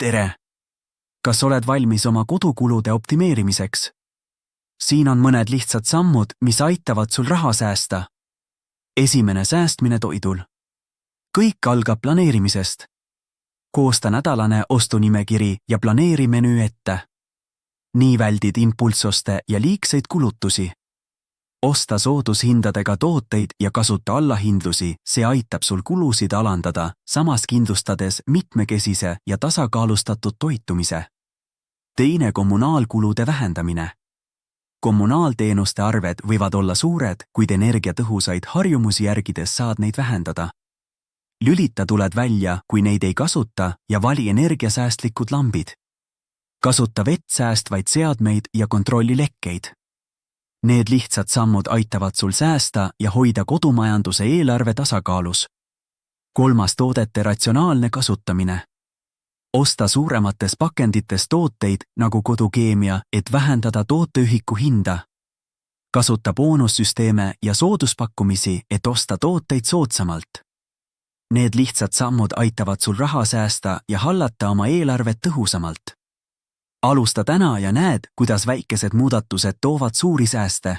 tere! Kas oled valmis oma kodukulude optimeerimiseks? Siin on mõned lihtsad sammud, mis aitavad sul raha säästa. Esimene säästmine toidul. Kõik algab planeerimisest. Koosta nädalane ostunimekiri ja planeeri menüü ette. Nii väldid impulssoste ja liigseid kulutusi. Osta soodushindadega tooteid ja kasuta allahindlusi, see aitab sul kulusid alandada, samas kindlustades mitmekesise ja tasakaalustatud toitumise. Teine kommunaalkulude vähendamine. Kommunaalteenuste arved võivad olla suured, kuid energiatõhusaid harjumusi järgides saad neid vähendada. Lülita tuled välja, kui neid ei kasuta ja vali energiasäästlikud lambid. Kasuta vett säästvaid seadmeid ja kontrolli lekkeid. Need lihtsad sammud aitavad sul säästa ja hoida kodumajanduse eelarve tasakaalus. Kolmas toodete ratsionaalne kasutamine. Osta suuremates pakendites tooteid nagu kodukeemia, et vähendada tooteühiku hinda. Kasuta boonussüsteeme ja sooduspakkumisi, et osta tooteid soodsamalt. Need lihtsad sammud aitavad sul raha säästa ja hallata oma eelarvet tõhusamalt. Alusta täna ja näed, kuidas väikesed muudatused toovad suuri sääste.